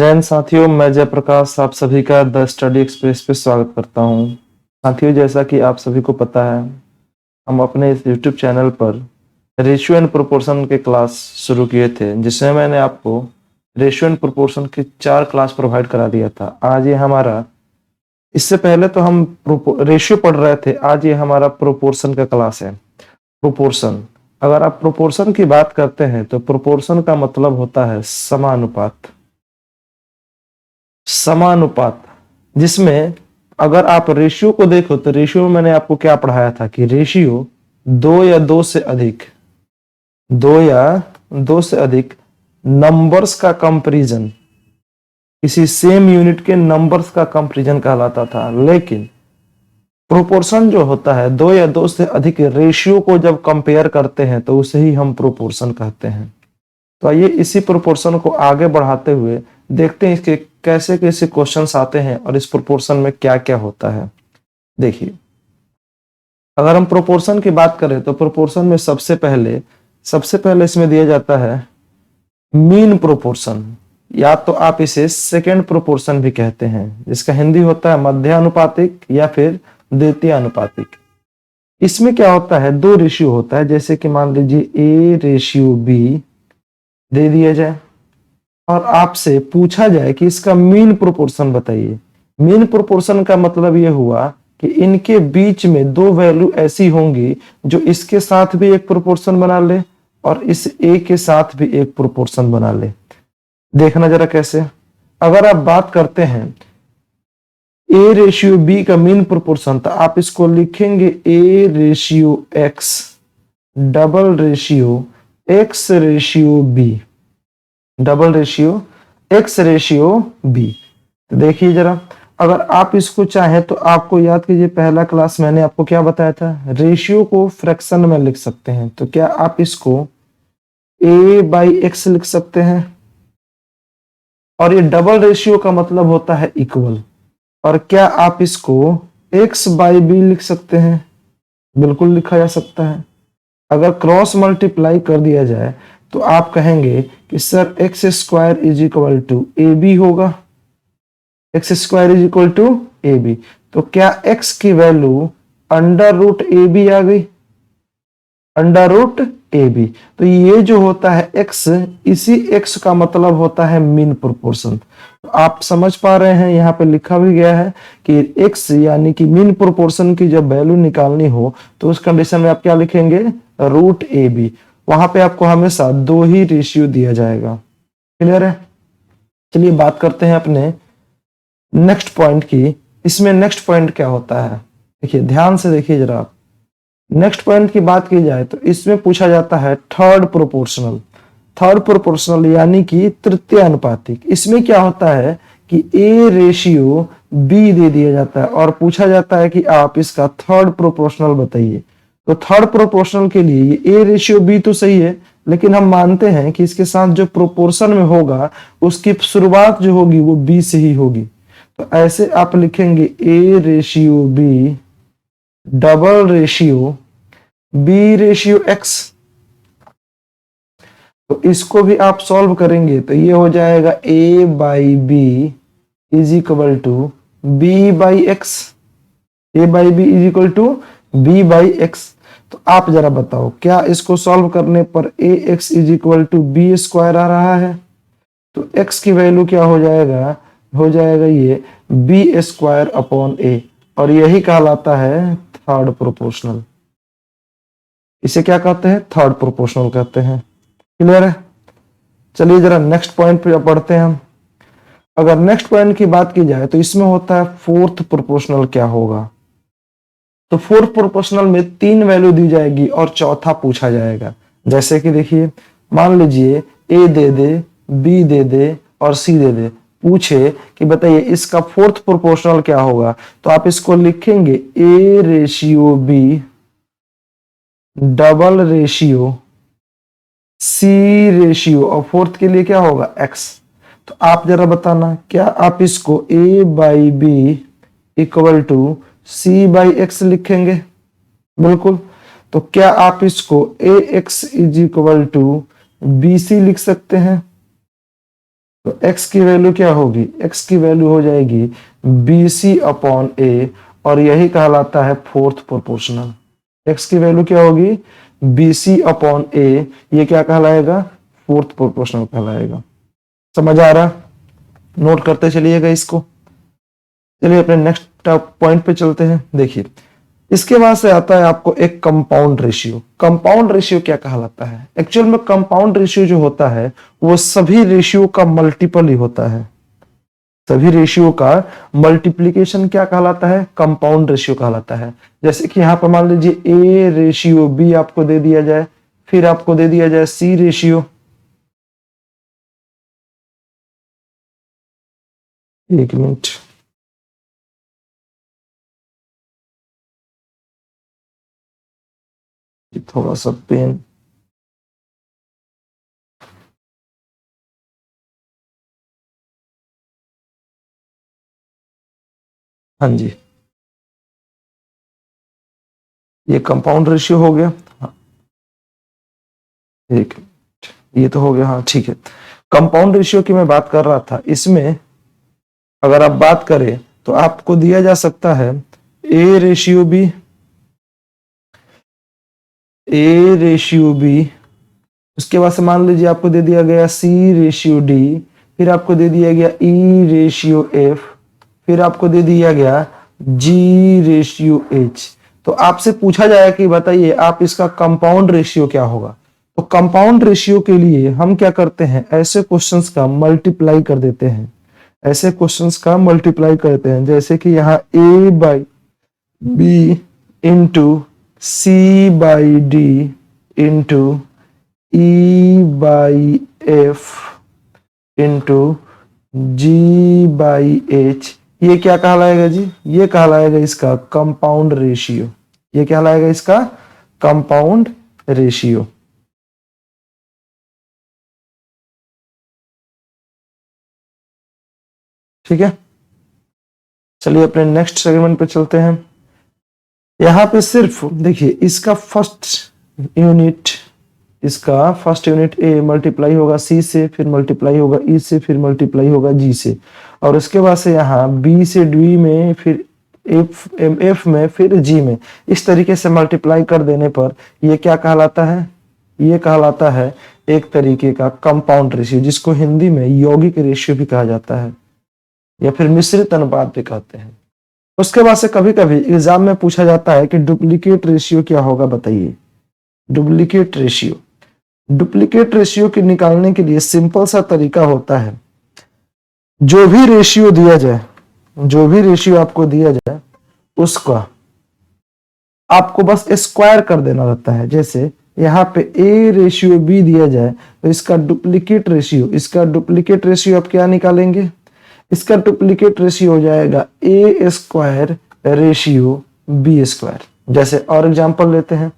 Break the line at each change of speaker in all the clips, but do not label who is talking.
जय हिंद साथियों, मैं जयप्रकाश आप सभी का द स्टडी एक्सप्रेस पे स्वागत करता हूं। साथियों, जैसा कि आप सभी को पता है, हम अपने इस YouTube चैनल पर रेशियो एंड प्रोपोर्शन के क्लास शुरू किए थे, जिसमें मैंने आपको रेशियो एंड प्रोपोर्शन के 4 क्लास प्रोवाइड करा दिया था। आज ये हमारा, इससे पहले तो हम रेशियो पढ़ रहे थे, आज ये हमारा प्रोपोर्शन का क्लास है। प्रोपोर्शन, अगर आप प्रोपोर्शन की बात करते हैं तो प्रोपोर्शन का मतलब होता है समानुपात। समानुपात, जिसमें अगर आप रेशियो को देखो तो रेशियो में मैंने आपको क्या पढ़ाया था कि रेशियो 2 या 2 से अधिक नंबर्स का कंपैरिजन, किसी सेम यूनिट के नंबर्स का कंपैरिजन कहलाता था। लेकिन प्रोपोर्शन जो होता है, 2 या 2 से अधिक रेशियो को जब कंपेयर करते हैं तो उसे ही हम प्रोपोर्शन कहते हैं। तो आइए इसी प्रोपोर्शन को आगे बढ़ाते हुए देखते हैं इसके कैसे कैसे क्वेश्चंस आते हैं और इस प्रोपोर्शन में क्या क्या होता है। देखिए, अगर हम प्रोपोर्शन की बात करें तो प्रोपोर्शन में सबसे पहले इसमें दिया जाता है मीन प्रोपोर्शन, या तो आप इसे सेकेंड प्रोपोर्शन भी कहते हैं, जिसका हिंदी होता है मध्यानुपातिक या फिर द्वितीयानुपातिक। इसमें क्या होता है, 2 रेशियो होता है, जैसे कि मान लीजिए A रेशियो B दे दिया जाए और आपसे पूछा जाए कि इसका मीन प्रोपोर्शन बताइए। मीन प्रोपोर्शन का मतलब यह हुआ कि इनके बीच में 2 वैल्यू ऐसी होंगी जो इसके साथ भी एक प्रोपोर्शन बना ले और इस A के साथ भी एक प्रोपोर्शन बना ले। देखना जरा कैसे। अगर आप बात करते हैं A रेशियो B का मीन प्रोपोर्शन, तो आप इसको लिखेंगे A ratio X double ratio X ratio B, double ratio X ratio B। तो देखिए जरा, अगर आप इसको चाहें तो आपको याद कीजिए, पहला क्लास मैंने आपको क्या बताया था, रेशियो को फ्रैक्शन में लिख सकते हैं। तो क्या आप इसको A/X लिख सकते हैं, और ये डबल रेशियो का मतलब होता है इक्वल। और क्या आप इसको X/B लिख सकते हैं, बिल्कुल लिखा जा सकता है। अगर क्रॉस मल्टीप्लाई कर दिया जाए तो आप कहेंगे कि sir x square is equal to AB होगा, x square is equal to AB। तो क्या x की वैल्यू अंडर रूट AB आ गई, अंडर रूट AB। तो ये जो होता है x, इसी x का मतलब होता है मीन प्रोपोर्शन। तो आप समझ पा रहे हैं, यहाँ पे लिखा भी गया है कि x यानी कि मीन प्रोपोर्शन की जब वैल्यू निकालनी हो तो उस कंडीशन में आप क्या लिखेंगे, रूट AB। वहां पे आपको हमेशा 2 ही रेशियो दिया जाएगा। क्लियर है। चलिए बात करते हैं अपने नेक्स्ट पॉइंट की। इसमें नेक्स्ट पॉइंट क्या होता है, देखिए ध्यान से देखिए जरा आप। नेक्स्ट पॉइंट की बात की जाए तो इसमें पूछा जाता है थर्ड प्रोपोर्शनल यानी कि तृतीय अनुपातिक। इसमें क्या होता है कि A रेशियो B दे दिया जाता है और पूछा जाता है कि आप इसका थर्ड प्रोपोर्शनल बताइए। तो थर्ड प्रोपोर्शनल के लिए ये A रेशियो B तो सही है, लेकिन हम मानते हैं कि इसके साथ जो प्रोपोर्शन में होगा उसकी शुरुआत जो होगी वो B से ही होगी। तो ऐसे आप लिखेंगे A ratio B double ratio B ratio X। तो इसको भी आप सॉल्व करेंगे तो ये हो जाएगा A/B is equal to B/X, A/B is equal to B/X। तो आप जरा बताओ, क्या इसको सॉल्व करने पर AX is equal to B square आ रहा है? तो X की वैल्यू क्या हो जाएगा ये B स्क्वायर अपॉन A, और यही कहलाता है थर्ड प्रोपोर्शनल। इसे क्या कहते हैं, थर्ड प्रोपोर्शनल कहते हैं। क्लियर है। चलिए जरा नेक्स्ट पॉइंट पे पढ़ते हैं हम। अगर नेक्स्ट पॉइंट की बात की जाए तो इसमें होता है फोर्थ प्रोपोर्शनल क्या होगा। तो फोर्थ प्रोपोर्शनल में 3 वैल्यू दी जाएगी और चौथा पूछा जाएगा। जैसे कि देखिए, मान लीजिए A दे दे, B दे दे और C दे दे, पूछे कि बताइए इसका फोर्थ प्रोपोर्शनल क्या होगा। तो आप इसको लिखेंगे A ratio B double ratio C ratio, और फोर्थ के लिए क्या होगा, X। तो आप जरा बताना, क्या आप इसको A/B इक्वल टू C/X लिखेंगे? बिल्कुल। तो क्या आप इसको AX is equal to BC लिख सकते हैं? तो x की वैल्यू क्या होगी, x की वैल्यू हो जाएगी BC अपॉन A, और यही कहलाता है फोर्थ प्रोपोर्शनल। x की वैल्यू क्या होगी, BC अपॉन A, ये क्या कहलाएगा, फोर्थ प्रोपोर्शनल कहलाएगा। समझ आ रहा, नोट करते चलिएगा इसको। चलिए अपने नेक्स्ट पॉइंट पे चलते हैं। देखिए इसके बाद से आता है आपको एक कंपाउंड रेशियो। कंपाउंड रेशियो क्या कहलाता है, एक्चुअल में कंपाउंड रेशियो जो होता है वो सभी रेशियो का मल्टीपल ही होता है। सभी रेशियो का मल्टीप्लीकेशन क्या कहलाता है, कंपाउंड रेशियो कहलाता है। जैसे कि यहां पर मान लीजिए A रेशियो B आपको दे दिया जाए, फिर आपको दे दिया जाए C रेशियो, एक मिनट, थोड़ा सा पेन, हाँ जी, ये कंपाउंड रेशियो हो गया। हाँ, एक ये तो हो गया, हाँ ठीक है। कंपाउंड रेशियो की मैं बात कर रहा था, इसमें अगर आप बात करें तो आपको दिया जा सकता है A ratio B, A ratio B, उसके बाद से मान लीजिए आपको दे दिया गया C रेशियो D, फिर आपको दे दिया गया E रेशियो F, फिर आपको दे दिया गया G रेशियो H। तो आपसे पूछा जाएगा कि बताइए आप इसका कंपाउंड रेशियो क्या होगा। तो कंपाउंड रेशियो के लिए हम क्या करते हैं, ऐसे क्वेश्चंस का मल्टीप्लाई कर देते हैं, ऐसे क्वेश्चंस का मल्टीप्लाई करते हैं। जैसे कि यहाँ A by B into C by D into E by F into G by H, ये क्या कहलाएगा जी, ये कहलाएगा इसका कंपाउंड रेशियो। ये क्या कहलाएगा इसका कंपाउंड रेशियो। ठीक है, चलिए अपने नेक्स्ट सेगमेंट पे चलते हैं। यहां पे सिर्फ देखिए इसका फर्स्ट यूनिट, इसका फर्स्ट यूनिट A मल्टीप्लाई होगा C से, फिर मल्टीप्लाई होगा E से, फिर मल्टीप्लाई होगा G से, और उसके बाद से यहाँ B से D में, फिर F में, फिर G में, इस तरीके से मल्टीप्लाई कर देने पर ये क्या कहलाता है, ये कहलाता है एक तरीके का कंपाउंड रेशियो, जिसको हिंदी में यौगिक रेशियो भी कहा जाता है या फिर मिश्रित अनुपात भी कहते हैं। उसके बाद से कभी कभी एग्जाम में पूछा जाता है कि डुप्लीकेट रेशियो क्या होगा, बताइए। डुप्लीकेट रेशियो, डुप्लीकेट रेशियो के निकालने के लिए सिंपल सा तरीका होता है, जो भी रेशियो दिया जाए, जो भी रेशियो आपको दिया जाए उसका आपको बस स्क्वायर कर देना रहता है। जैसे यहाँ पे A रेशियो B दिया जाए तो इसका डुप्लीकेट रेशियो, इसका डुप्लीकेट रेशियो आप क्या निकालेंगे, इसका डुप्लीकेट रेशियो हो जाएगा A square ratio B square. जैसे और एग्जांपल लेते हैं,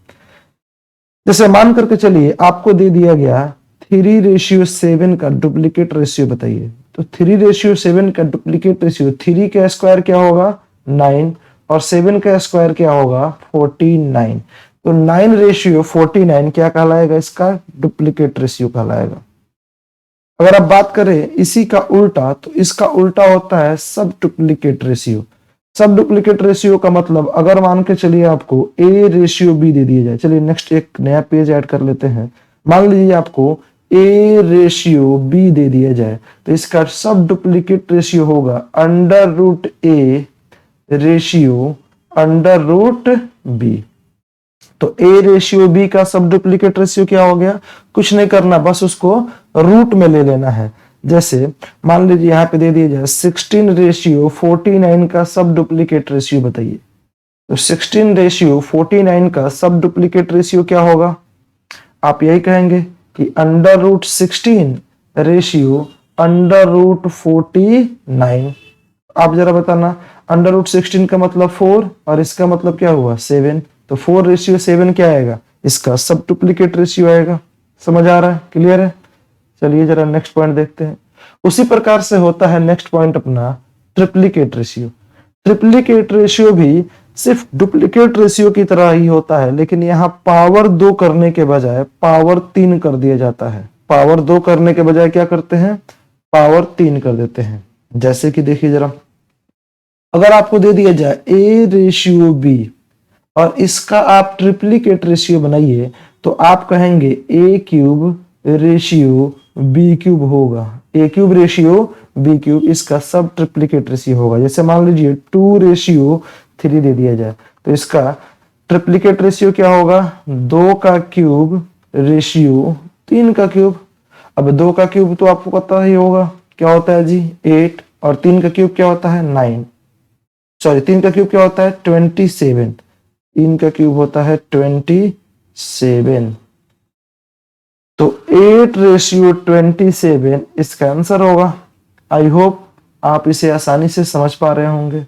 जैसे मान करके चलिए आपको दे दिया गया 3:7 का डुप्लीकेट रेशियो, बताइए। तो 3:7 का डुप्लीकेट रेशियो, 3 का स्क्वायर क्या होगा 9, और 7 का स्क्वायर क्या होगा 49। तो 9:49 क्या कहलाएगा, इसका डुप्लीकेट रेशियो कहलाएगा। अगर आप बात करें इसी का उल्टा, तो इसका उल्टा होता है सब डुप्लीकेट रेशियो। सब डुप्लीकेट रेशियो का मतलब, अगर मान के चलिए आपको A रेशियो B दे दिया जाए, चलिए नेक्स्ट एक नया पेज ऐड कर लेते हैं। मान लीजिए आपको A रेशियो B दे दिया जाए तो इसका सब डुप्लीकेट रेशियो होगा √A रेशियो √B। तो A रेशियो B का सब डुप्लीकेट रेशियो क्या हो गया, कुछ नहीं करना, बस उसको रूट में ले लेना है। जैसे मान लीजिए यहाँ पे दे दिया जाए 16:49 का सब डुप्लीकेट रेशियो, बताइए। तो 16:49 का सब डुप्लीकेट रेशियो क्या होगा, आप यही कहेंगे कि √16 रेशियो √49। आप जरा बताना, √16 का मतलब 4 और इसका मतलब क्या हुआ 7, तो 4:7 क्या आएगा, इसका सब डुप्लीकेट रेशियो आएगा। समझ आ रहा है, क्लियर है। चलिए जरा नेक्स्ट पॉइंट देखते हैं। उसी प्रकार से होता है नेक्स्ट पॉइंट अपना ट्रिप्लीकेट रेशियो। ट्रिप्लीकेट रेशियो भी सिर्फ डुप्लीकेट रेशियो की तरह ही होता है, लेकिन यहाँ पावर 2 करने के बजाय पावर 3 कर दिया जाता है। पावर 2 करने के बजाय क्या करते हैं, पावर 3 कर देते हैं। जैसे कि देखिए जरा, अगर आपको दे दिया जाए a रेशियो b और इसका आप ट्रिप्लीकेट रेशियो बनाइए तो आप कहेंगे a cube ratio b cube होगा। a cube ratio b cube इसका सब ट्रिप्लीकेट रेशियो होगा। जैसे मान लीजिए 2 रेशियो 3 दे दिया जाए तो इसका ट्रिप्लीकेट रेशियो क्या होगा? 2 का क्यूब रेशियो 3 का क्यूब। अब 2 का क्यूब तो आपको पता ही होगा क्या होता है जी, 8, और 3 का क्यूब क्या होता है 9, सॉरी 3 का क्यूब क्या होता है 27, 3 का क्यूब होता है 27। तो 8 रेशियो 27 इसका आंसर होगा। आई होप आप इसे आसानी से समझ पा रहे होंगे।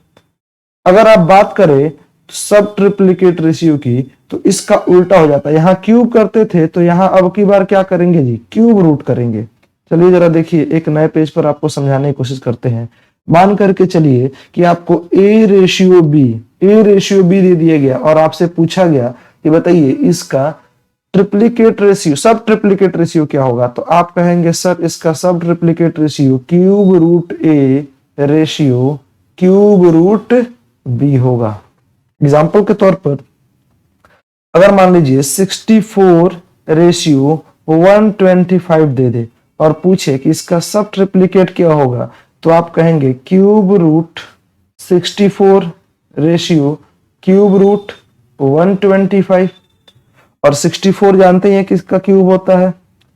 अगर आप बात करें सब ट्रिप्लीकेट रेशियो की तो इसका उल्टा हो जाता है। यहां क्यूब करते थे तो यहां अब की बार क्या करेंगे जी, क्यूब रूट करेंगे। चलिए जरा देखिए, एक नए पेज पर आपको समझाने की कोशिश करते हैं। मान करके चलिए कि आपको a रेशियो b दे दिया गया और आपसे पूछा गया कि बताइए इसका triplicate ratio, sub triplicate ratio क्या होगा? तो आप कहेंगे सर इसका sub triplicate ratio cube root a ratio cube root b होगा। एग्जाम्पल के तौर पर अगर मान लीजिए 64 रेशियो 125 दे दे और पूछे कि इसका सब ट्रिप्लीकेट क्या होगा तो आप कहेंगे cube root 64 ratio cube root 125। और 64 जानते हैं किसका क्यूब होता है,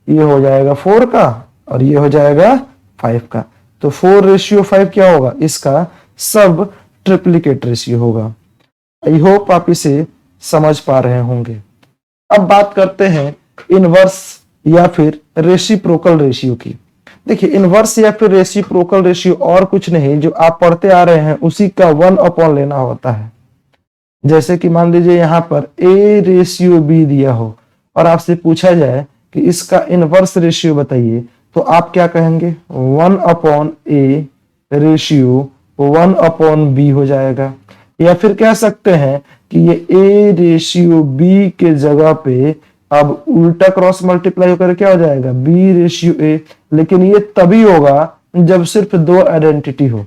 ये हो जाएगा 4 का और ये हो जाएगा 5 का। तो 4 रेशियो 5 क्या होगा? इसका सब ट्रिप्लीकेट रेशियो होगा। आई होप आप इसे समझ पा रहे होंगे। अब बात करते हैं इनवर्स या फिर रेसिप्रोकल रेशियो की। देखिए इनवर्स या फिर रेसिप्रोकल रेशियो और कुछ नहीं, जो आप पढ़ते आ रहे हैं उसी का 1 अपॉन लेना होता है। जैसे कि मान लीजिए यहाँ पर a रेशियो b दिया हो और आपसे पूछा जाए कि इसका इनवर्स रेशियो बताइए तो आप क्या कहेंगे? 1 upon a ratio 1 upon b हो जाएगा। या फिर कह सकते हैं कि ये a रेशियो b के जगह पे अब उल्टा क्रॉस मल्टीप्लाई होकर क्या हो जाएगा? b ratio a। लेकिन ये तभी होगा जब सिर्फ 2 आइडेंटिटी हो।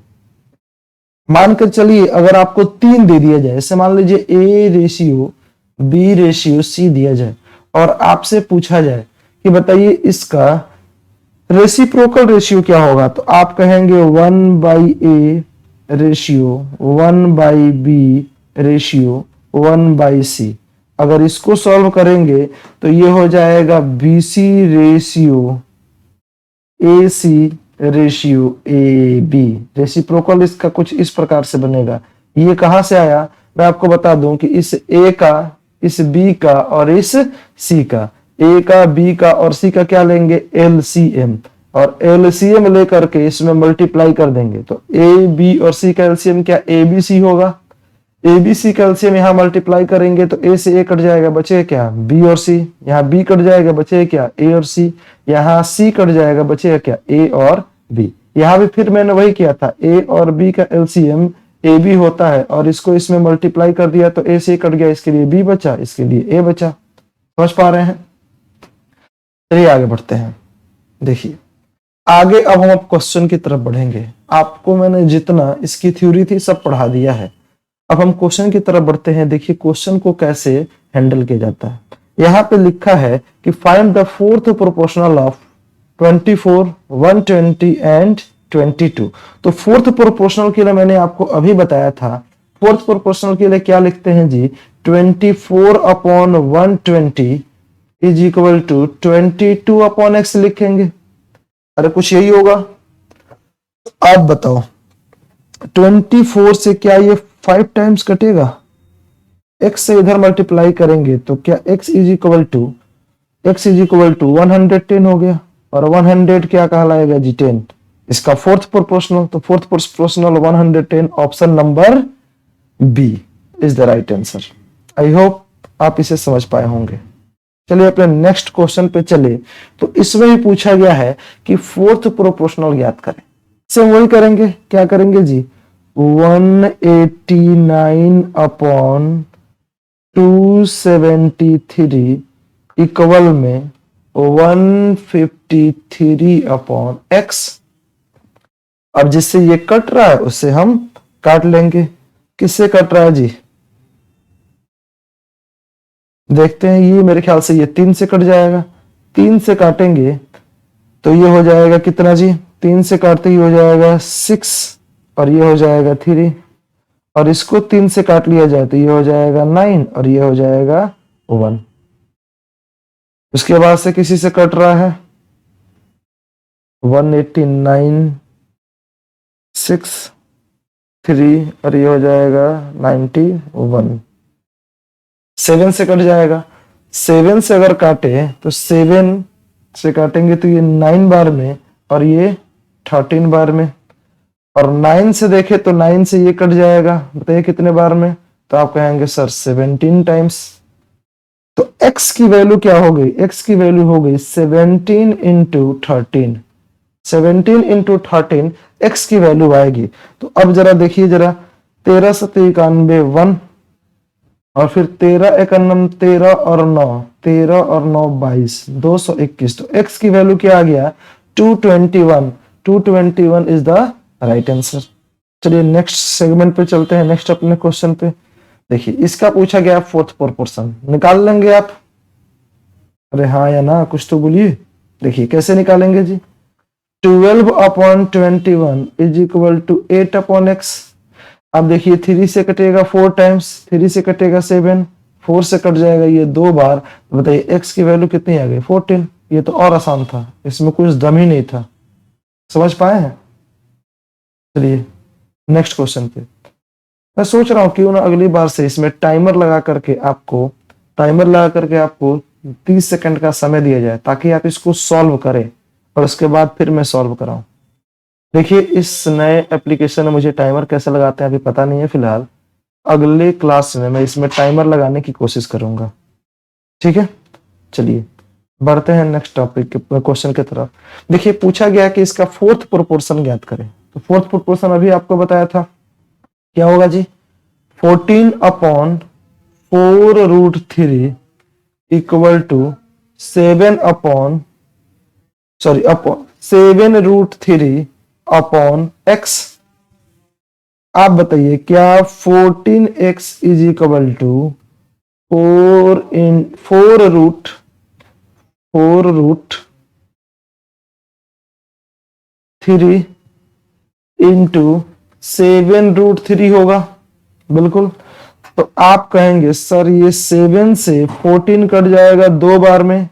मानकर चलिए अगर आपको 3 दे दिया जाए, जैसे मान लीजिए a ratio b ratio c दिया जाए और आपसे पूछा जाए कि बताइए इसका रेसिप्रोकल रेशियो क्या होगा, तो आप कहेंगे 1/a ratio 1/b ratio 1/c। अगर इसको सॉल्व करेंगे तो ये हो जाएगा bc ratio ac ratio ab। Reciprocal इसका कुछ इस प्रकार से बनेगा। ये कहां से आया मैं आपको बता दूं कि इस a का, इस b का और इस c का, a का b का और c का क्या लेंगे? LCM, और LCM लेकर के इसमें मल्टीप्लाई कर देंगे तो a b और c का LCM क्या ABC होगा। ABC का LCM यहाँ मल्टीप्लाई करेंगे तो a से a कट जाएगा, बचे क्या? b और c। यहाँ b कट जाएगा, बचे क्या? a और c। यहाँ c कट जाएगा, बचे क्या? a और b। यहाँ भी फिर मैंने वही किया था, a और b का LCM AB होता है और इसको इसमें मल्टीप्लाई कर दिया तो a से a कट गया, इसके लिए b बचा, इसके लिए a बचा। समझ पा रहे हैं? चलिए आगे बढ़ते हैं। देखिए आगे अब हम क्वेश्चन की तरफ बढ़ेंगे। आपको मैंने जितना इसकी थ्योरी थी सब पढ़ा दिया है। अब हम क्वेश्चन की तरफ बढ़ते हैं। देखिए क्वेश्चन को कैसे हैंडल किया जाता है। यहाँ पे लिखा है कि find the fourth proportional of 24, 120 and 22। तो फोर्थ प्रोपोर्शनल के लिए मैंने आपको अभी बताया था। फोर्थ प्रोपोर्शनल के लिए क्या लिखते हैं जी? 24 upon 120 is equal to 22 upon x लिखेंगे। अरे कुछ यही होगा। आप बताओ 24 से क्या ये 5 टाइम्स कटेगा? x से इधर मल्टीप्लाई करेंगे तो क्या x इज इक्वल टू 110 हो गया, और 100 क्या कहलाएगा जी? 10। इसका फोर्थ प्रोपोर्शनल, तो fourth proportional 110, option number B is the right answer. I hope आप इसे समझ पाए होंगे। चलिए अपने नेक्स्ट क्वेश्चन पे चले। तो इसमें भी पूछा गया है कि फोर्थ प्रोपोर्शनल ज्ञात करें। इससे वही करेंगे, क्या करेंगे जी? 189 अपॉन 273 इक्वल में 153 अपॉन x। अब जिससे ये कट रहा है उससे हम काट लेंगे। किससे कट रहा है जी? देखते हैं, ये मेरे ख्याल से ये 3 से कट जाएगा। 3 से काटेंगे तो ये हो जाएगा कितना जी? 3 से काटते ही हो जाएगा 6 और ये हो जाएगा 3, और इसको 3 से काट लिया जाए तो ये हो जाएगा 9 और ये हो जाएगा 1। उसके बाद से किसी से कट रहा है 189, 6, 3 और ये हो जाएगा 91। 7 से कट जाएगा। 7 से अगर काटे तो 7 से काटेंगे तो ये 9 बार में और ये 13 बार में, और 9 से देखे तो 9 से ये कट जाएगा। बताइए कितने बार में? तो आप कहेंगे सर 17 टाइम्स। तो x की वैल्यू क्या हो गई? x की वैल्यू हो गई 17 इंटू 13। 17 इंटू 13 x की वैल्यू आएगी। तो अब जरा देखिए, जरा 13 7 91 1, और फिर 13 91 13 और 9 13 और 9 22 221। तो x की वैल्यू क्या आ गया? 221। 221 इज द राइट आंसर। चलिए नेक्स्ट सेगमेंट पे चलते हैं, नेक्स्ट अपने क्वेश्चन पे। देखिए इसका पूछा गया फोर्थ प्रोपोर्शन, निकाल लेंगे आप? अरे हाँ या ना, कुछ तो बोलिए। देखिए कैसे निकालेंगे जी? 12/21 इज इक्वल टू 8/x। अब देखिए 3 से कटेगा 4 टाइम्स, 3 से कटेगा 7, 4 से कट जाएगा ये 2 बार। तो बताइए x की वैल्यू कितनी आ गई? 14। ये तो और आसान था, इसमें कुछ दम ही नहीं था। समझ पाए हैं? चलिए नेक्स्ट क्वेश्चन पे। मैं सोच रहा हूँ क्यों ना अगली बार से इसमें टाइमर लगा करके आपको 30 सेकंड का समय दिया जाए, ताकि आप इसको सॉल्व करें और उसके बाद फिर मैं सॉल्व कराऊं। देखिए इस नए एप्लीकेशन में मुझे टाइमर कैसे लगाते हैं अभी पता नहीं है फिलहाल। अगले क्लास में मैं इसमें टाइमर लगाने की कोशिश करूंगा। ठीक है, चलिए बढ़ते हैं नेक्स्ट टॉपिक के क्वेश्चन की तरफ। देखिए पूछा गया कि इसका फोर्थ प्रोपोर्शन ज्ञात करें। तो फोर्थ प्रोपोर्शन अभी आपको बताया था, क्या होगा जी? 14/4√3 इक्वल टू 7√3/x। आप बताइए क्या 14x is equal to 4√3 into 7√3 होगा? बिल्कुल। तो आप कहेंगे सर ये 7 से 14 कट जाएगा 2 बार में,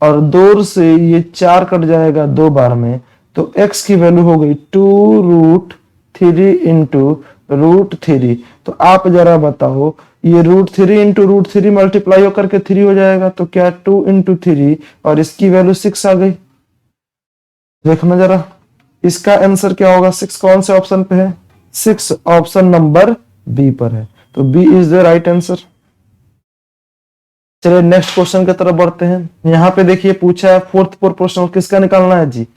और 2 से ये 4 कट जाएगा 2 बार में। तो x की वैल्यू हो गई 2√3 इंटू √3। तो आप जरा बताओ, ये √3 इंटू √3 मल्टीप्लाई होकर के 3 हो जाएगा, तो क्या 2 इंटू 3 और इसकी वैल्यू 6 आ गई। देखना जरा इसका आंसर क्या होगा। 6 कौन से ऑप्शन पे है? 6 ऑप्शन नंबर बी पर है, तो B is the right answer. चलिए नेक्स्ट क्वेश्चन की तरफ बढ़ते हैं। यहाँ पे देखिए पूछा है फोर्थ प्रोपोर्शनल किसका निकालना है जी?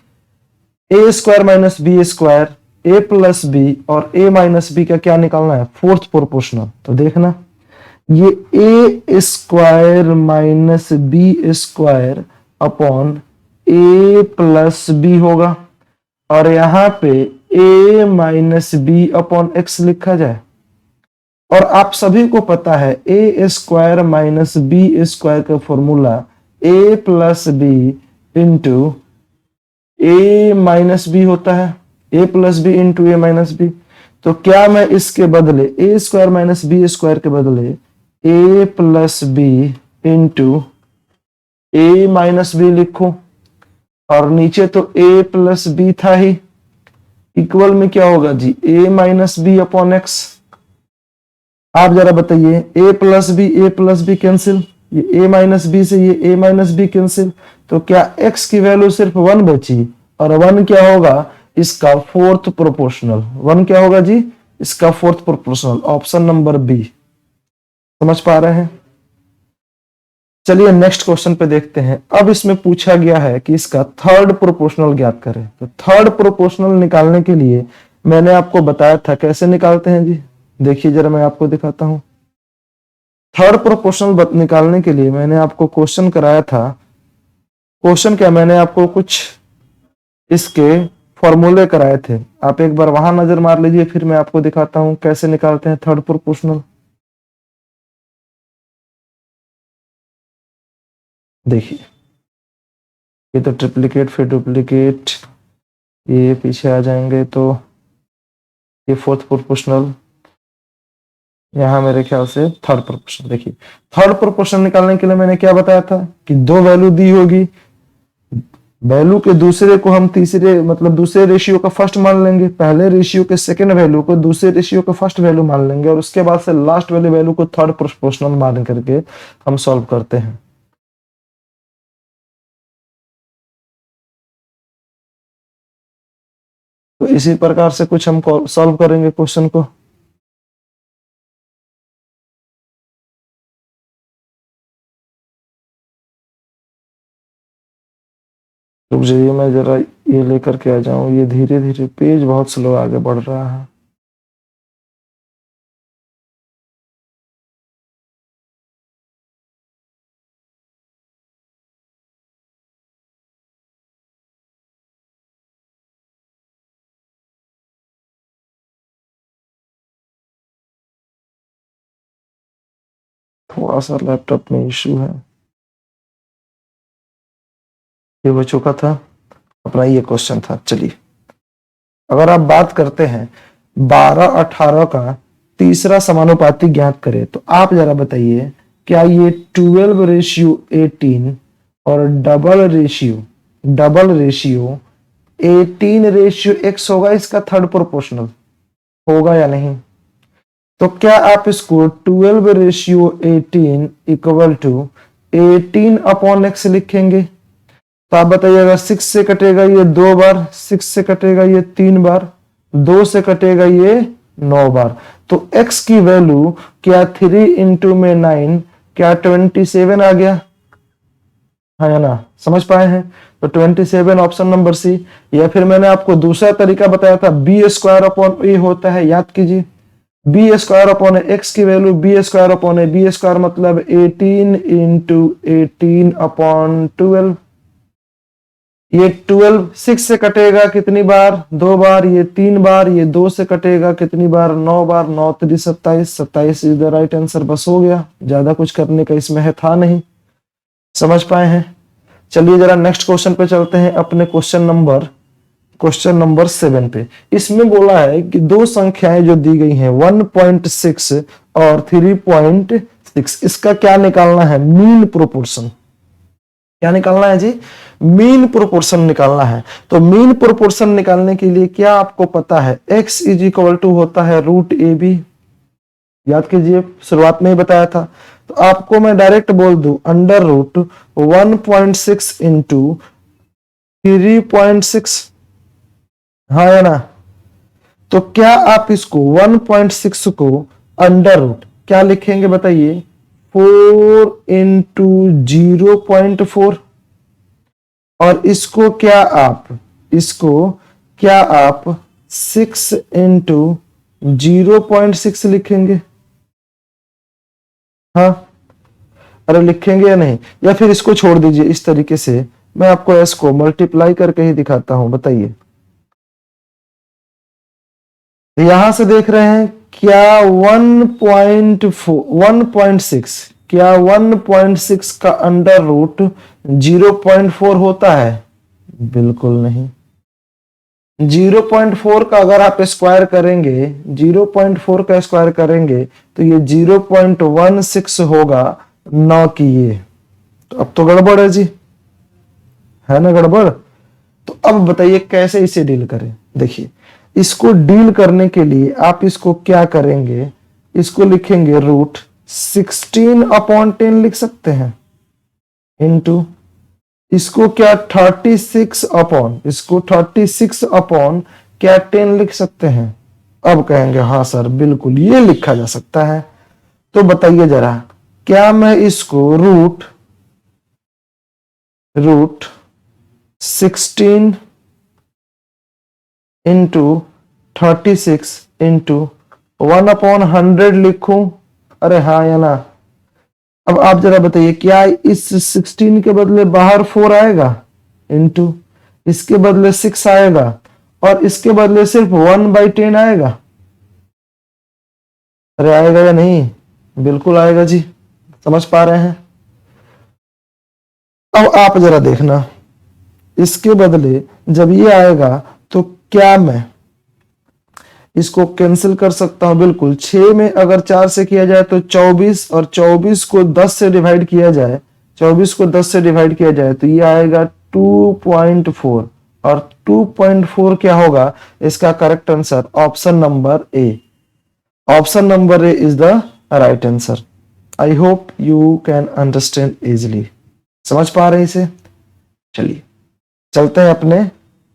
a² minus B square, a plus B और a माइनस बी का क्या निकालना है? Fourth proportional. तो देखना ये a² minus B square upon a plus B होगा, और यहाँ पे a minus B upon x लिखा जाए। और आप सभी को पता है a² माइनस बी स्क्वायर का formula a plus B into a minus B होता है, a plus B into a minus B. तो क्या मैं इसके बदले a² माइनस बी स्क्वायर के बदले a plus B into a minus B लिखूं? और नीचे तो a प्लस बी था ही, इक्वल में क्या होगा जी? a minus B upon x. आप जरा बताइए a प्लस बी कैंसिल, ये a माइनस बी से ये a माइनस बी कैंसिल। तो क्या x की वैल्यू सिर्फ 1 बची, और 1 क्या होगा? इसका फोर्थ प्रोपोर्शनल। 1 क्या होगा जी? इसका fourth proportional, option number B. समझ पा रहे हैं? चलिए नेक्स्ट क्वेश्चन पे देखते हैं। अब इसमें पूछा गया है कि इसका थर्ड प्रोपोर्शनल ज्ञात करें। तो थर्ड प्रोपोर्शनल निकालने के लिए मैंने आपको बताया था कैसे निकालते हैं जी। देखिए जरा मैं आपको दिखाता हूं। थर्ड प्रोपोर्शनल निकालने के लिए मैंने आपको क्वेश्चन कराया था। क्वेश्चन क्या, मैंने आपको कुछ इसके फॉर्मूले कराए थे, आप एक बार वहां नजर मार लीजिए, फिर मैं आपको दिखाता हूं कैसे निकालते हैं थर्ड प्रोपोर्शनल। देखिए ये तो ट्रिप्लीकेट फिर डुप्लीकेट, ये पीछे आ जाएंगे तो ये फोर्थ प्रोपोर्शनल, यहाँ मेरे ख्याल से थर्ड प्रोपोर्शनल। देखिए थर्ड प्रोपोर्शनल निकालने के लिए मैंने क्या बताया था कि दो वैल्यू दी होगी, वैल्यू के दूसरे को हम तीसरे मतलब दूसरे रेशियो का फर्स्ट मान लेंगे, पहले रेशियो के सेकंड वैल्यू को दूसरे रेशियो का फर्स्ट वैल्यू मान लेंगे, और उसके बाद से लास्ट वाले वैल्यू को थर्ड प्रोपोर्शनल मान करके हम सॉल्व करते हैं। तो इसी प्रकार से कुछ हम सॉल्व करेंगे क्वेश्चन को। रुक जाइए, मैं जरा ये लेकर के आ जाऊं, ये धीरे धीरे पेज बहुत स्लो आगे बढ़ रहा है। थोड़ा सा लैपटॉप में इशू है। ये हो चुका था अपना, ये क्वेश्चन था। चलिए अगर आप बात करते हैं 12-18 का तीसरा समानुपाती ज्ञात करें, तो आप जरा बताइए क्या ये 12:18 और डबल रेशियो 18:x होगा, इसका थर्ड प्रोपोर्शनल होगा या नहीं? तो क्या आप इसको 12:18 इक्वल टू 18/x लिखेंगे? तो आप बताइएगा 6 से कटेगा ये 2 बार, 6 से कटेगा ये 3 बार, 2 से कटेगा ये 9 बार। तो x की वैल्यू क्या 3 इंटू में 9 क्या 27 आ गया है या ना? समझ पाए हैं? तो 27 ऑप्शन नंबर सी। या फिर मैंने आपको दूसरा तरीका बताया था, b² होता है, याद कीजिए। b² की वैल्यू b² मतलब 18 इंटू 18/12। ये 12 6 से कटेगा कितनी बार? 2 बार, ये 3 बार, ये 2 से कटेगा कितनी बार? 9 बार, 9 3 27, 27 इज द राइट आंसर। बस हो गया, ज्यादा कुछ करने का इसमें है था नहीं। समझ पाए हैं? चलिए जरा नेक्स्ट क्वेश्चन पे चलते हैं, अपने क्वेश्चन नंबर 7 पे। इसमें बोला है कि दो संख्याएं जो दी गई हैं 1.6 और 3.6, इसका क्या निकालना है? Mean proportion. क्या निकालना है जी? मीन प्रोपोर्शन निकालना है। तो मीन प्रोपोर्शन निकालने के लिए क्या आपको पता है? x इज इक्वल टू होता है √AB। याद कीजिए, शुरुआत में ही बताया था। तो आपको मैं डायरेक्ट बोल दूं √1.6 इंटू 3.6, हाँ या ना? तो क्या आप इसको 1.6 को अंडर रूट क्या लिखेंगे बताइए? 4 इंटू 0.4। और इसको क्या आप 6 इंटू 0.6 लिखेंगे? हाँ, अरे लिखेंगे या नहीं? या फिर इसको छोड़ दीजिए, इस तरीके से मैं आपको एस को मल्टीप्लाई करके ही दिखाता हूं। बताइए, यहां से देख रहे हैं क्या 1.6 क्या 1.6 का अंडर रूट 0.4 होता है? बिल्कुल नहीं। 0.4 का अगर आप स्क्वायर करेंगे, 0.4 का स्क्वायर करेंगे तो ये 0.16 होगा, ना कि ये। तो अब तो गड़बड़ है जी, है ना गड़बड़? तो अब बताइए कैसे इसे डील करें। देखिए, इसको डील करने के लिए आप इसको क्या करेंगे? इसको लिखेंगे √16/10 लिख सकते हैं, इनटू इसको क्या 36/10 लिख सकते हैं। अब कहेंगे हाँ सर बिल्कुल ये लिखा जा सकता है। तो बताइए जरा, क्या मैं इसको रूट 16 इंटू 36 इंटू 1/100 लिखूं? अरे हाँ या ना? अब आप जरा बताइए, क्या इस 16 के बदले बाहर 4 आएगा, इंटू इसके बदले 6 आएगा, और इसके बदले सिर्फ 1/10 आएगा। अरे आएगा या नहीं? बिल्कुल आएगा जी, समझ पा रहे हैं? अब आप जरा देखना, इसके बदले जब ये आएगा तो क्या मैं इसको कैंसिल कर सकता हूं? बिल्कुल। 6 में अगर 4 से किया जाए तो 24, और 24 को 10 से डिवाइड किया जाए, 24 को 10 से डिवाइड किया जाए तो ये आएगा 2.4, और 2.4 क्या होगा? इसका correct answer option number A. Option number A is the right answer. I hope you can understand easily. समझ पा रहे इसे? चलिए चलते हैं अपने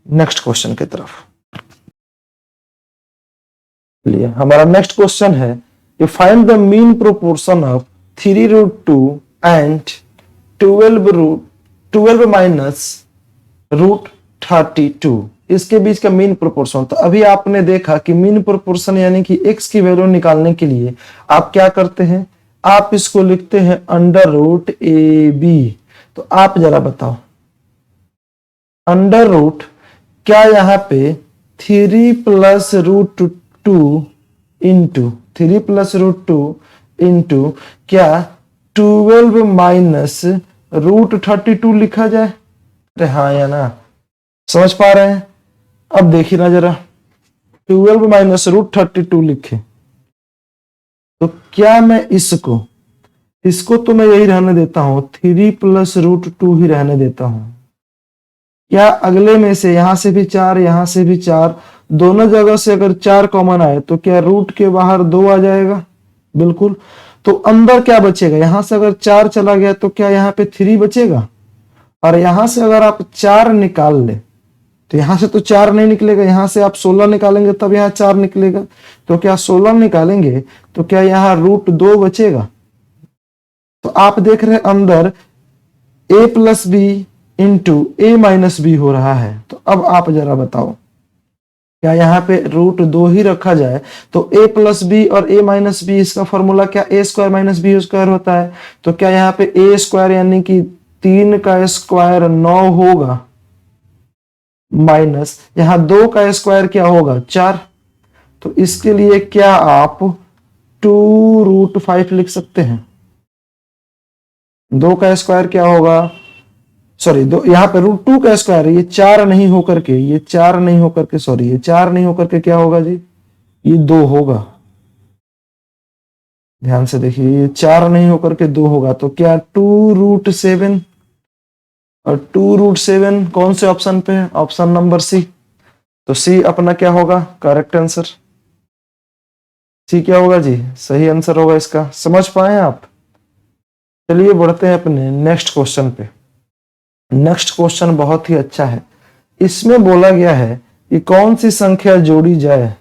नेक्स्ट क्वेश्चन की तरफ। चलिए हमारा नेक्स्ट क्वेश्चन है कि find the mean proportion of 3√2 and 12 minus √32, इसके बीच का मीन प्रोपोर्शन। तो अभी आपने देखा कि मीन प्रोपोर्शन यानी कि x की वैल्यू निकालने के लिए आप क्या करते हैं? आप इसको लिखते हैं √AB। तो आप जरा बताओ, अंडर रूट क्या यहाँ पे 3 प्लस √2 इंटू 3 प्लस √2 इंटू क्या 12 माइनस √32 लिखा जाए? अरे हाँ या ना? समझ पा रहे हैं? अब देखिए ना जरा, 12 माइनस √32 लिखे तो क्या मैं इसको तो मैं यही रहने देता हूं, 3 प्लस √2 ही रहने देता हूं। क्या अगले में से यहां से भी 4, यहां से भी 4, दोनों जगह से अगर 4 कॉमन आए तो क्या रूट के बाहर 2 आ जाएगा? बिल्कुल। तो अंदर क्या बचेगा? यहां से अगर 4 चला गया तो क्या यहाँ पे 3 बचेगा? और यहां से अगर आप 4 निकाल ले तो यहां से तो 4 नहीं निकलेगा, यहां से आप 16 निकालेंगे तब यहां 4 निकलेगा। तो क्या 16 निकालेंगे तो क्या यहाँ √2 बचेगा? तो आप देख रहे हैं अंदर a plus B into A minus B हो रहा है। तो अब आप जरा बताओ, क्या यहाँ पे √2 ही रखा जाए? तो a प्लस बी और a माइनस बी, इसका फॉर्मूला क्या a square minus B square होता है। तो क्या यहाँ पे a स्क्वायर यानी कि 3 का स्क्वायर 9 होगा, माइनस यहाँ 2 का स्क्वायर क्या होगा? 4। तो इसके लिए क्या आप 2√5 लिख सकते हैं? 2 का स्क्वायर क्या होगा? सॉरी, दो यहाँ पे √2 का स्क्वायर है, ये 4 नहीं होकर के, ये 4 नहीं होकर के, सॉरी ये 4 नहीं होकर के क्या होगा जी? ये 2 होगा। ध्यान से देखिए, ये 4 नहीं होकर के 2 होगा। तो क्या 2√7, और 2√7 कौन से ऑप्शन पे है? Option number C. तो सी अपना क्या होगा? Correct answer. सी क्या होगा जी? सही आंसर होगा इसका। समझ पाए आप? चलिए बढ़ते हैं अपने नेक्स्ट क्वेश्चन पे। नेक्स्ट क्वेश्चन बहुत ही अच्छा है। इसमें बोला गया है कि कौन सी संख्या जोड़ी जाए,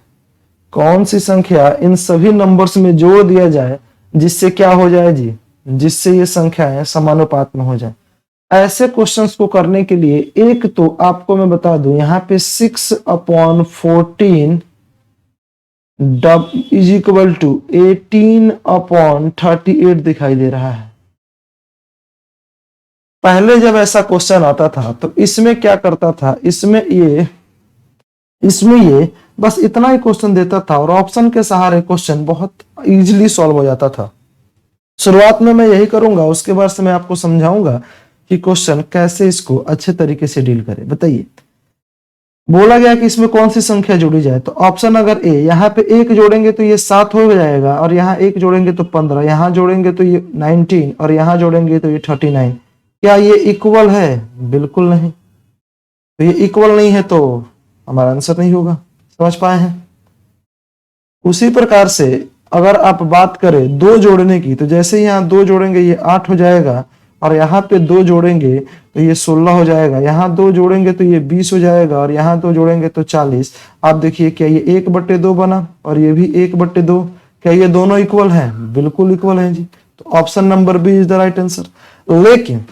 कौन सी संख्या इन सभी नंबर्स में जोड़ दिया जाए जिससे क्या हो जाए जी? जिससे ये संख्याएं समानुपात में हो जाए। ऐसे क्वेश्चंस को करने के लिए एक तो आपको मैं बता दूं, यहाँ पे 6/14 इज इक्वल टू 18/38 दिखाई दे रहा है। पहले जब ऐसा क्वेश्चन आता था तो इसमें क्या करता था, इसमें ये बस इतना ही क्वेश्चन देता था और ऑप्शन के सहारे क्वेश्चन बहुत इजीली सॉल्व हो जाता था। शुरुआत में मैं यही करूंगा, उसके बाद से मैं आपको समझाऊंगा कि क्वेश्चन कैसे इसको अच्छे तरीके से डील करें। बताइए, बोला गया कि इसमें कौन सी संख्या जोड़ी जाए। तो ऑप्शन अगर ए, यहाँ पे 1 जोड़ेंगे तो ये 7 हो जाएगा, और यहाँ 1 जोड़ेंगे तो 15, यहाँ जोड़ेंगे तो ये 19, और यहाँ जोड़ेंगे तो ये 39। क्या ये इक्वल है? बिल्कुल नहीं। तो ये इक्वल नहीं है तो हमारा आंसर नहीं होगा। समझ पाए हैं? उसी प्रकार से अगर आप बात करें 2 जोड़ने की, तो जैसे यहाँ 2 जोड़ेंगे ये 8 हो जाएगा, और यहाँ पे 2 जोड़ेंगे तो ये 16 हो जाएगा, यहाँ 2 जोड़ेंगे तो ये 20 हो जाएगा, और यहाँ 2 जोड़ेंगे तो 40। आप देखिए, क्या ये 1/2 बना, और ये भी 1/2। क्या ये दोनों इक्वल हैं? बिल्कुल इक्वल हैं जी। तो option number B is the right answer. लेकिन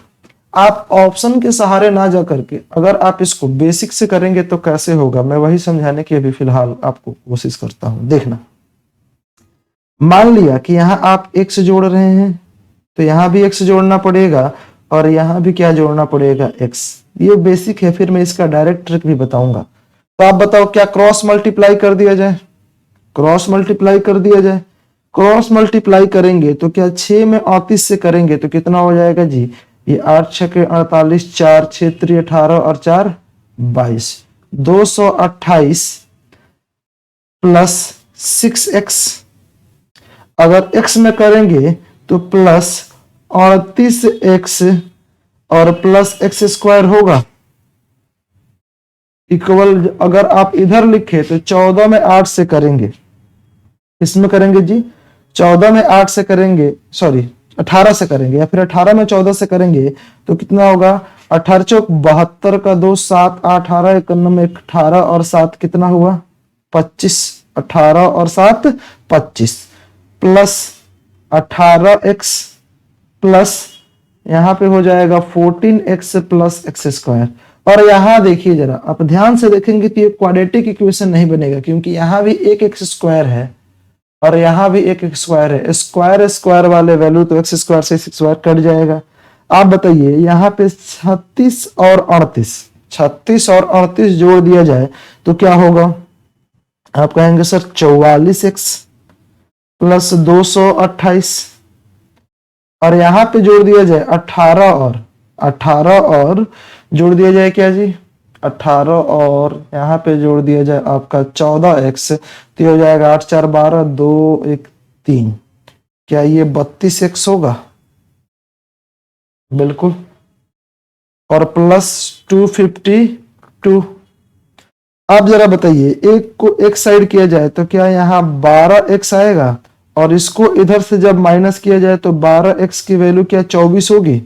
आप ऑप्शन के सहारे ना जा करके अगर आप इसको बेसिक से करेंगे तो कैसे होगा, मैं वही समझाने की अभी फिलहाल आपको कोशिश करता हूं। देखना, मान लिया कि यहां आप x जोड़ रहे हैं तो यहां भी x जोड़ना पड़ेगा, और यहां भी क्या जोड़ना पड़ेगा? x। ये बेसिक है, फिर मैं इसका डायरेक्ट ट्रिक भी बताऊंगा। तो आप बताओ क्या क्रॉस मल्टीप्लाई कर दिया जाए? क्रॉस मल्टीप्लाई कर दिया जाए। क्रॉस मल्टीप्लाई करेंगे तो क्या 6 में 38 से करेंगे तो कितना हो जाएगा जी? ये 8 छके 48, 4 6 18 और 4 22, 228 प्लस 6x। अगर x में करेंगे तो प्लस 38x और प्लस एक्स स्क्वायर होगा इक्वल। अगर आप इधर लिखे तो 14 में 8 से करेंगे, इसमें करेंगे जी 14 में 8 से करेंगे, सॉरी 18 से करेंगे, या फिर 18 में 14 से करेंगे तो कितना होगा? 18 चौक 72 का 2 7 18 91 18 और 7 कितना हुआ? 25। 18 और 7 25 प्लस 18x प्लस यहाँ पे हो जाएगा 14x प्लस एक्स स्क्वायर। और यहाँ देखिए जरा, आप ध्यान से देखेंगे तो ये क्वाड्रेटिक इक्वेशन नहीं बनेगा, क्योंकि यहाँ भी एक एक्स स्क्वायर है और यहाँ भी एक एक्स स्क्वायर है। स्क्वायर स्क्वायर वाले वैल्यू तो एक्स स्क्वायर से स्क्वायर कट जाएगा। आप बताइए यहाँ पे 36 और 38 जोड़ दिया जाए तो क्या होगा? आप कहेंगे सर 44x प्लस 228, और यहाँ पे जोड़ दिया जाए 18 और जोड़ दिया जाए क्या जी? 18 और यहाँ पे जोड़ दिया जाए आपका 14x, तो हो जाएगा 8 4 12 2 1 3। क्या ये 32x होगा? बिल्कुल। और प्लस 252। आप जरा बताइए, एक को एक साइड किया जाए तो क्या यहाँ 12x आएगा, और इसको इधर से जब माइनस किया जाए तो 12x की वैल्यू क्या 24 होगी?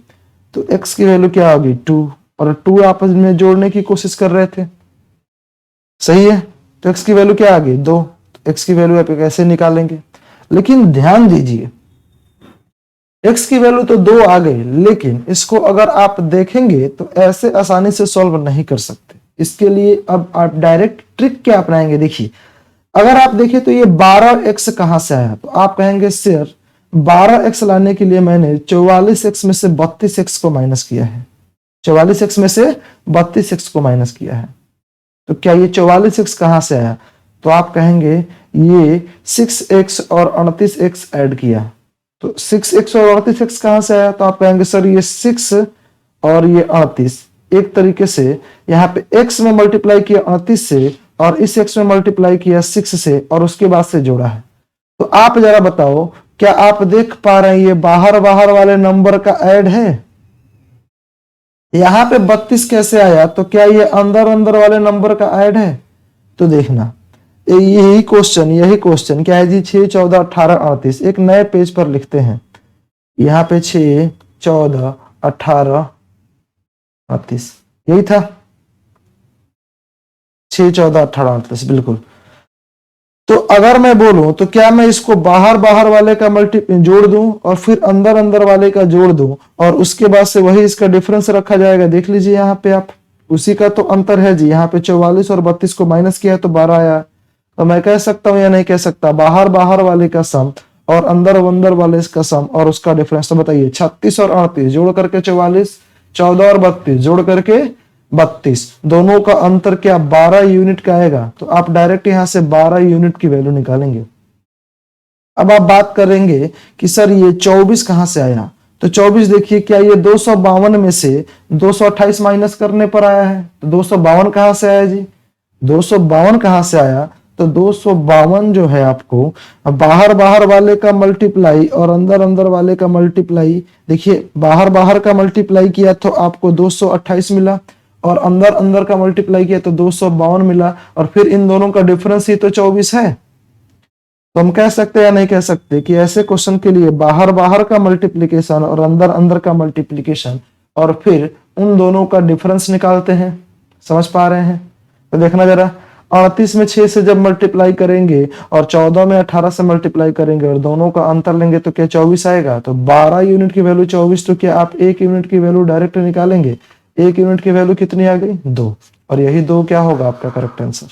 तो x की वैल्यू क्या होगी? 2, और 2 आपस में जोड़ने की कोशिश कर रहे थे, सही है। तो x की वैल्यू क्या आ गई? 2। तो x की वैल्यू आप कैसे निकालेंगे? लेकिन ध्यान दीजिए, x की वैल्यू तो 2 आ गई, लेकिन इसको अगर आप देखेंगे तो ऐसे आसानी से सॉल्व नहीं कर सकते। इसके लिए अब आप डायरेक्ट ट्रिक क्या अपनाएंगे? देखिए, अगर आप देखें तो ये 12x कहां से आया, तो आप कहेंगे सर 12x लाने के लिए मैंने 44x में से 32x को माइनस किया है। 44x में से 32x को माइनस किया है, तो क्या ये 44x कहां से आया? तो आप कहेंगे ये 6x और 38x ऐड किया, तो 6x और 38x कहां से आया? तो आप कहेंगे सर ये 6 और ये 38, एक तरीके से यहाँ पे x में मल्टीप्लाई किया 38 से, और इस x में मल्टीप्लाई किया 6 से, और उसके बाद से जोड़ा है। तो आप जरा बताओ, क्या आप देख पा रहे हैं ये बाहर बाहर वाले नंबर का ऐड है? यहाँ पे 32 कैसे आया? तो क्या ये अंदर अंदर वाले नंबर का ऐड है? तो देखना, यही क्वेश्चन क्या है जी? 6 14 18 38। एक नए पेज पर लिखते हैं, यहाँ पे 6 14 18 38, यही था 6 14 18 38, बिल्कुल। तो अगर मैं बोलूं तो क्या मैं इसको बाहर बाहर वाले का जोड़ दूं और फिर अंदर अंदर वाले का जोड़ दूं, और उसके बाद से वही इसका डिफरेंस रखा जाएगा? देख लीजिए यहाँ पे आप, उसी का तो अंतर है जी। यहाँ पे 44 और 32 को माइनस किया तो 12 आया। तो मैं कह सकता हूं या नहीं कह सकता? बाहर बाहर वाले का सम और अंदर अंदर वाले का सम और उसका डिफरेंस। तो बताइए, 36 और 38 जोड़ करके 44, 14 और 32 जोड़ करके 32, दोनों का अंतर क्या 12 यूनिट का आएगा? तो आप डायरेक्ट यहां से 12 यूनिट की वैल्यू निकालेंगे। अब आप बात करेंगे कि सर ये 24 कहां से आया? तो 24 देखिए, क्या ये 252 में से 228 माइनस करने पर आया है? तो 252 कहां से आया जी? 252 कहां से आया? तो 252 जो है आपको बाहर बाहर वाले का मल्टीप्लाई और अंदर अंदर वाले का मल्टीप्लाई, देखिए बाहर बाहर का मल्टीप्लाई किया तो आपको 228 मिला, और अंदर अंदर का मल्टीप्लाई किया तो 252 मिला, और फिर इन दोनों का डिफरेंस ही तो 24 है। तो हम कह सकते हैं या नहीं कह सकते कि ऐसे क्वेश्चन के लिए बाहर बाहर का मल्टीप्लीकेशन और अंदर अंदर का मल्टीप्लीकेशन और फिर उन दोनों का डिफरेंस निकालते हैं? समझ पा रहे हैं? तो देखना जरा, 38 में 6 से जब मल्टीप्लाई करेंगे और 14 में 18 से मल्टीप्लाई करेंगे और दोनों का अंतर लेंगे तो क्या 24 आएगा? तो 12 यूनिट की वैल्यू 24, तो क्या आप 1 यूनिट की वैल्यू डायरेक्ट निकालेंगे? 1 यूनिट की वैल्यू कितनी आ गई? 2, और यही 2 क्या होगा आपका करेक्ट आंसर।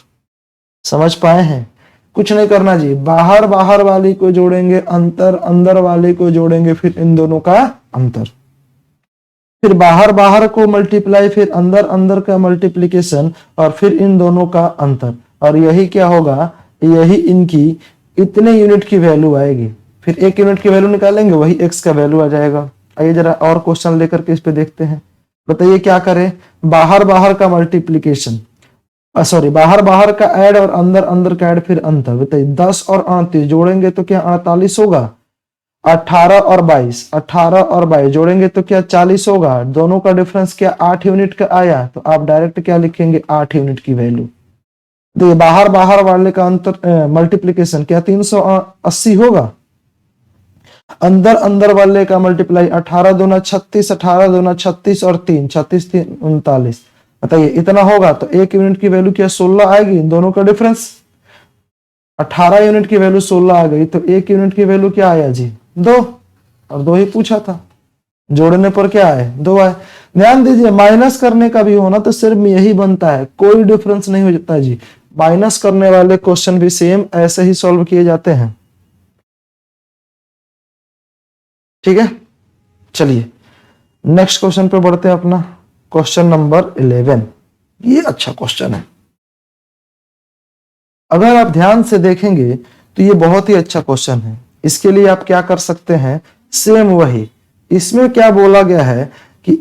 समझ पाए हैं? कुछ नहीं करना जी, बाहर बाहर वाली को जोड़ेंगे, अंतर अंदर वाले को जोड़ेंगे, फिर इन दोनों का अंतर। फिर बाहर बाहर को मल्टीप्लाई, फिर अंदर अंदर का मल्टीप्लीकेशन, और फिर इन दोनों का अंतर, और यही क्या होगा, यही इनकी इतने यूनिट की वैल्यू आएगी। फिर एक यूनिट की वैल्यू निकालेंगे, वही x का वैल्यू आ जाएगा। आइए जरा और क्वेश्चन लेकर के इस पे देखते हैं। बताइए क्या करें, बाहर बाहर का मल्टीप्लीकेशन, सॉरी बाहर बाहर का ऐड और अंदर अंदर का ऐड, फिर अंतर। बताइए 10 और 38 जोड़ेंगे तो क्या 48 होगा। 18 और 22, 18 और 22 जोड़ेंगे तो क्या 40 होगा। दोनों का डिफरेंस क्या 8 यूनिट का आया, तो आप डायरेक्ट क्या लिखेंगे 8 यूनिट की वैल्यू। देखिए बाहर बाहर वाले का अंतर मल्टीप्लीकेशन क्या 380 होगा। अंदर अंदर वाले का मल्टीप्लाई 18 दूना 36, 18 दूना 36 और 3 36 3 39। बताइए इतना होगा, तो एक यूनिट की वैल्यू क्या 16 आएगी। इन दोनों का डिफरेंस 18 यूनिट की वैल्यू 16 आ गई, तो एक यूनिट की वैल्यू क्या आया जी 2, और 2 ही पूछा था, जोड़ने पर क्या आए 2 आए। ध्यान दीजिए माइनस करने का भी होना तो सिर्फ यही बनता है, कोई डिफरेंस नहीं हो जाता जी। माइनस करने वाले क्वेश्चन भी सेम ऐसे ही सॉल्व किए जाते हैं। ठीक है, चलिए नेक्स्ट क्वेश्चन पे बढ़ते हैं अपना। क्वेश्चन नंबर 11, ये अच्छा क्वेश्चन है। अगर आप ध्यान से देखेंगे तो ये बहुत ही अच्छा क्वेश्चन है। इसके लिए आप क्या कर सकते हैं, सेम वही, इसमें क्या बोला गया है कि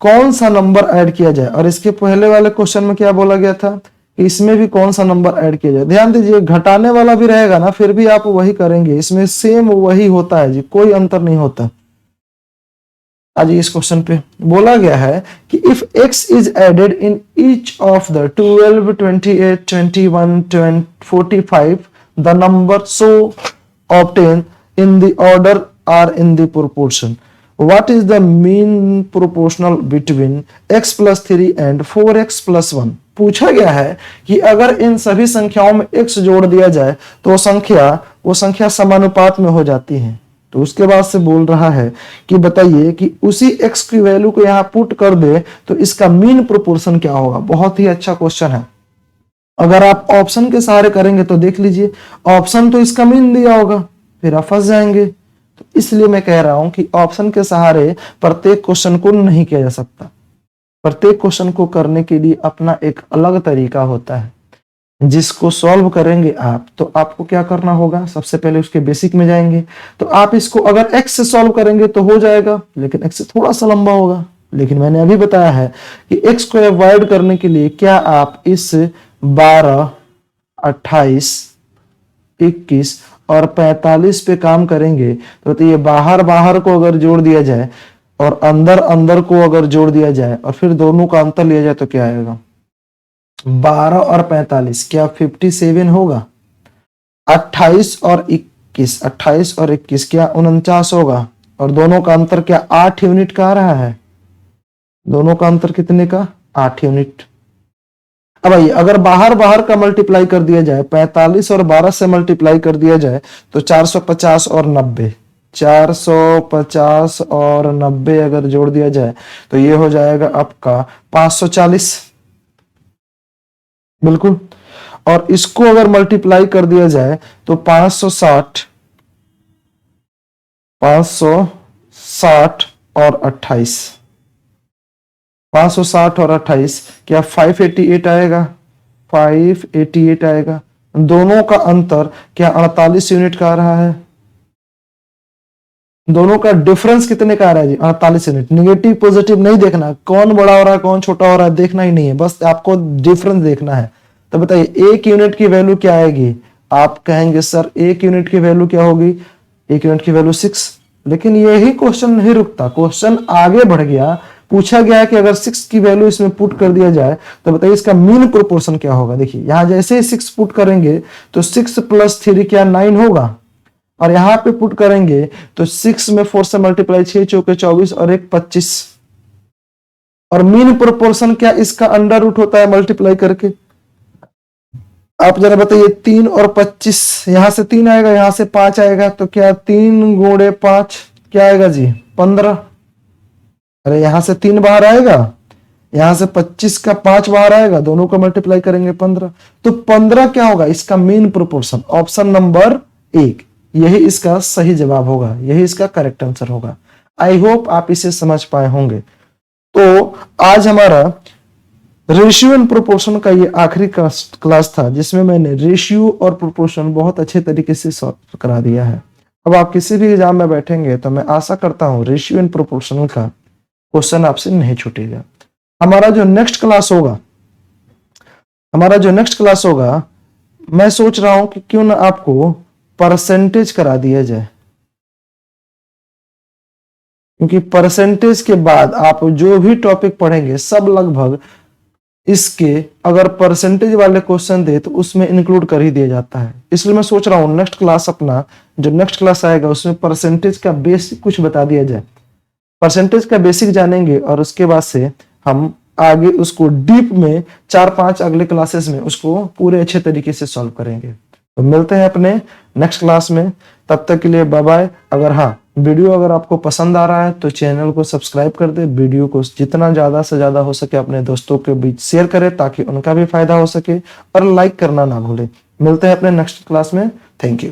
कौन सा नंबर ऐड किया जाए, और इसके पहले वाले क्वेश्चन में क्या बोला गया था कि इसमें भी कौन सा नंबर ऐड किया जाए। ध्यान दीजिए घटाने वाला भी रहेगा ना, फिर भी आप वही करेंगे, इसमें सेम वही होता है जी, कोई अंतर नहीं होता। आज इस क्वेश्चन पे बोला गया है कि if x is added in each of the 12, 28, 21, 45 the number so obtain in the order are in the proportion, what is the mean proportional between x + 3 and 4x + 1। पूछा गया है कि अगर इन सभी संख्याओं में x जोड़ दिया जाए तो वो संख्या समानुपात में हो जाती है। तो उसके बाद से बोल रहा है कि बताइए कि उसी x की वैल्यू को यहां पुट कर दे तो इसका मीन प्रोपोर्शन क्या होगा। बहुत ही अच्छा क्वेश्चन है। अगर आप ऑप्शन के सहारे करेंगे तो देख लीजिए ऑप्शन तो इसका मीन दिया होगा, फिर आप फंस जाएंगे। तो इसलिए मैं कह रहा हूं कि ऑप्शन के सहारे प्रत्येक क्वेश्चन को नहीं किया जा सकता। प्रत्येक क्वेश्चन को करने के लिए अपना एक अलग तरीका होता है, जिसको सॉल्व करेंगे आप तो आपको क्या करना होगा, सबसे पहले उसके बेसिक में जाएंगे। तो आप इसको अगर x से सॉल्व करेंगे तो हो जाएगा, लेकिन x से थोड़ा सा लंबा होगा। लेकिन मैंने अभी बताया है कि x को अवॉइड करने के लिए क्या आप इस 12, 28, 21 और 45 पे काम करेंगे। तो ये बाहर बाहर को अगर जोड़ दिया जाए और अंदर अंदर को अगर जोड़ दिया जाए और फिर दोनों का अंतर लिया जाए तो क्या आएगा, 12 और 45 क्या 57 होगा। 28 और 21, 28 और 21 क्या 49 होगा। और दोनों का अंतर क्या 8 यूनिट का आ रहा है। दोनों का अंतर कितने का 8 यूनिट। अब आइए अगर बाहर बाहर का मल्टीप्लाई कर दिया जाए, 45 और 12 से मल्टीप्लाई कर दिया जाए तो 450 और 90, 450 और 90 अगर जोड़ दिया जाए तो ये हो जाएगा आपका 540। बिल्कुल। और इसको अगर मल्टीप्लाई कर दिया जाए तो 560 और 28, 560 और 28 क्या 588 आएगा, 588 आएगा। दोनों का अंतर क्या 48 यूनिट का आ रहा है। दोनों का डिफरेंस कितने का आ रहा है जी 48 यूनिट। निगेटिव पॉजिटिव नहीं देखना, कौन बड़ा हो रहा है कौन छोटा हो रहा है देखना ही नहीं है, बस आपको डिफरेंस देखना है। तो बताइए एक यूनिट की वैल्यू क्या आएगी। आप कहेंगे सर एक यूनिट की वैल्यू क्या होगी, एक यूनिट की वैल्यू 6। लेकिन यही क्वेश्चन नहीं रुकता, क्वेश्चन आगे बढ़ गया। पूछा गया है कि अगर 6 की वैल्यू इसमें पुट कर दिया जाए तो बताइए इसका मीन प्रोपोर्शन क्या होगा। देखिए यहां जैसे ही 6 पुट करेंगे तो 6 + 3 क्या 9 होगा। और यहां पे पुट करेंगे तो 6 में 4 से मल्टीप्लाई 6 चौके 24 और 1 25। और मीन प्रोपोर्शन क्या इसका अंडर रूट होता है मल्टीप्लाई करके। आप जरा बताइए 3 और 25, यहां से 3 आएगा यहां से 5 आएगा तो क्या 3 गुणे 5 क्या आएगा जी 15। अरे यहां से 3 बाहर आएगा, यहां से 25 का 5 बाहर आएगा, दोनों को मल्टीप्लाई करेंगे 15। तो 15 क्या होगा इसका मीन प्रोपोर्शन। ऑप्शन नंबर 1 यही इसका सही जवाब होगा, यही इसका करेक्ट आंसर होगा। आई होप आप इसे समझ पाए होंगे। तो आज हमारा रेशियो एंड प्रोपोर्शन का ये आखिरी क्लास था, जिसमें मैंने रेशियो और प्रोपोर्शन बहुत अच्छे तरीके से सॉल्व करा दिया है। अब आप किसी भी एग्जाम में बैठेंगे तो मैं आशा करता हूं रेशियो एंड प्रोपोर्शन का क्वेश्चन आपसे नहीं छूटेगा। हमारा जो नेक्स्ट क्लास होगा, मैं सोच रहा हूं कि क्यों ना आपको परसेंटेज करा दिया जाए, क्योंकि परसेंटेज के बाद आप जो भी टॉपिक पढ़ेंगे सब लगभग इसके अगर परसेंटेज वाले क्वेश्चन दे तो उसमें इंक्लूड कर ही दिया जाता है। इसलिए मैं सोच रहा हूं नेक्स्ट क्लास आएगा उसमें परसेंटेज का बेसिक कुछ बता दिया जाए। परसेंटेज का बेसिक जानेंगे और उसके बाद से हम आगे उसको डीप में 4-5 अगले क्लासेस में उसको पूरे अच्छे तरीके से सॉल्व करेंगे। तो मिलते हैं अपने नेक्स्ट क्लास में, तब तक के लिए बाय बाय। वीडियो अगर आपको पसंद आ रहा है तो चैनल को सब्सक्राइब कर दे, वीडियो को जितना ज्यादा से ज्यादा हो सके अपने दोस्तों के बीच शेयर करें ताकि उनका भी फायदा हो सके, और लाइक करना ना भूलें। मिलते हैं अपने नेक्स्ट क्लास में। Thank you.